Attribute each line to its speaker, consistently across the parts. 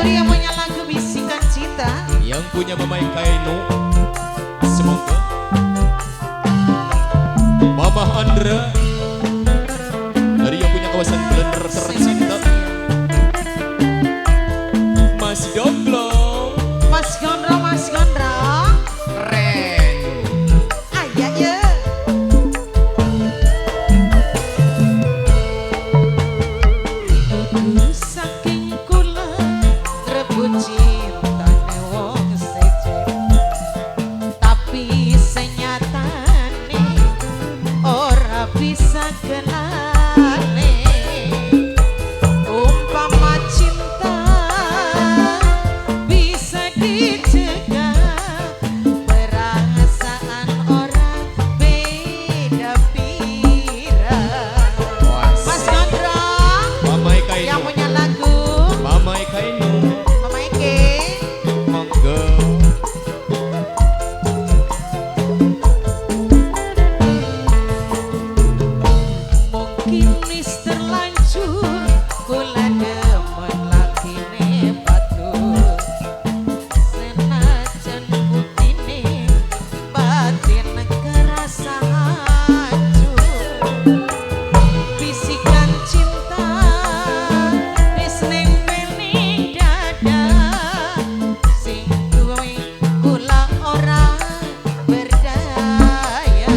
Speaker 1: diaturi yang punya lagu bisikan cita.
Speaker 2: Yang punya Mama Kainu, semoga Mama Andra dari yang punya kawasan Blender tercinta, Mas Doglo,
Speaker 1: Mas Gondro, Mas Gondro.
Speaker 2: keren.
Speaker 1: Ayo ya. Saking kula rebut cintane wong seje, tapi senyatane ora bisa kenane. Umpama cinta bisa dicegah, perasaan orang beda pira. Mas Gondro
Speaker 2: Mama
Speaker 1: yang
Speaker 2: Kainu,
Speaker 1: punya lagu
Speaker 2: Mama Kainu,
Speaker 1: Mama Eke.
Speaker 2: monggo.
Speaker 1: Mungkin wis terlanjur kula demen lakine batur, senajan buktine batin kerasa hancur. Bisikan cinta wis nempel ning dada, sing duwe kula ora berdaya.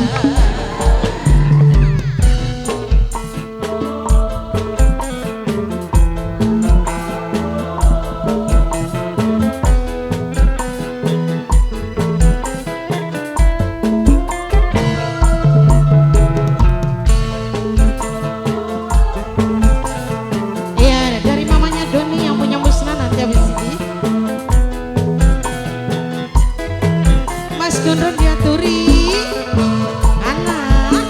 Speaker 1: Iya, dari mamanya Doni yang punya musnah nanti habis ini. Mas Gondro diaturi anak.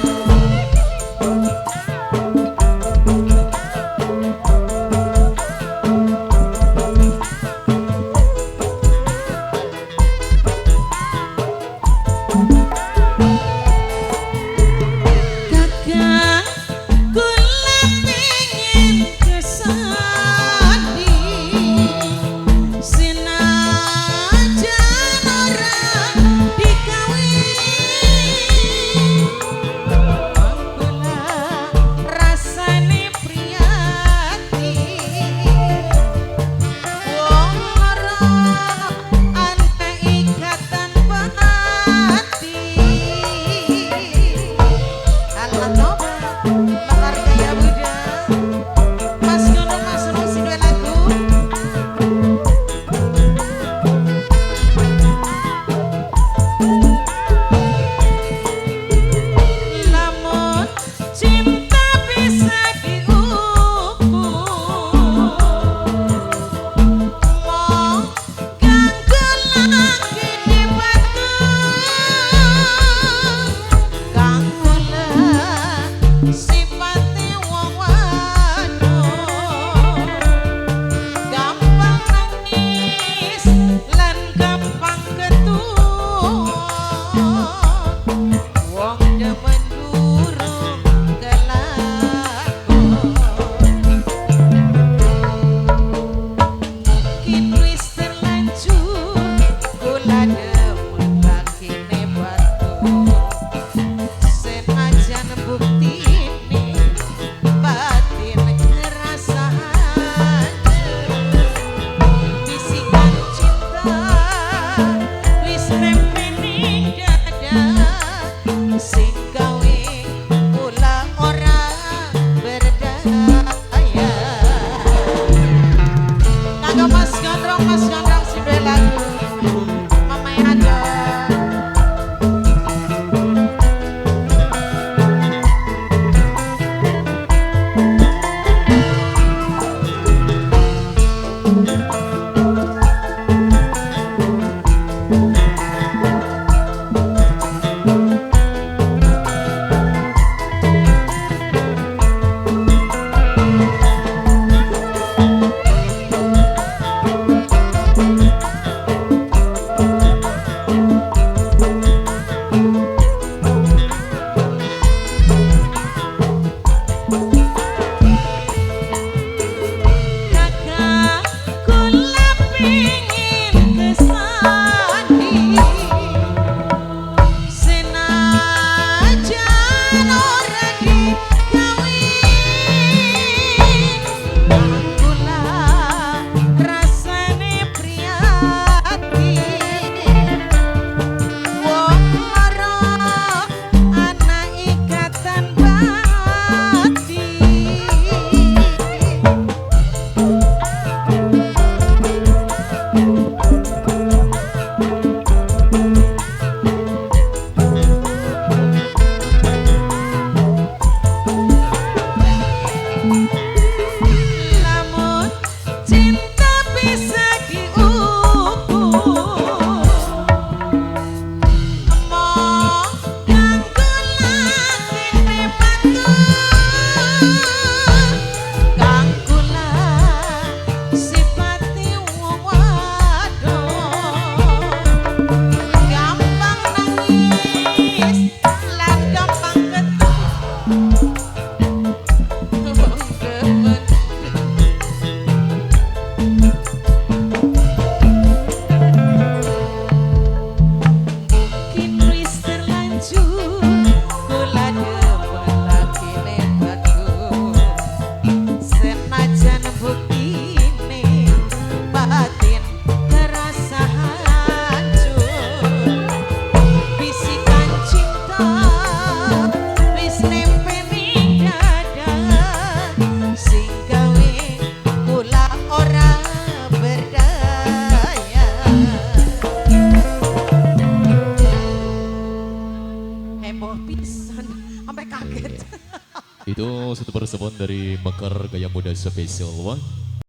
Speaker 1: Kakak kula pengen kesani, senajan ora dikawin. Kula rasane prihatin, wong lara ante ikatan batin. Allah tobat, bakar gaya Buddha. Mas Gondro, Mas Rosi dua lagu. Lamun cinta bisa diukur, wong kang lagi di batu, kang kula sipate wong wadon, gampang nangis lan gampang ketuwon. Wong demen durung kelakon, mungkin wis terlanjur kula demen lakine batur, senajan buktine
Speaker 2: Itu satu persembahan dari Mekar Gaya Muda Special One.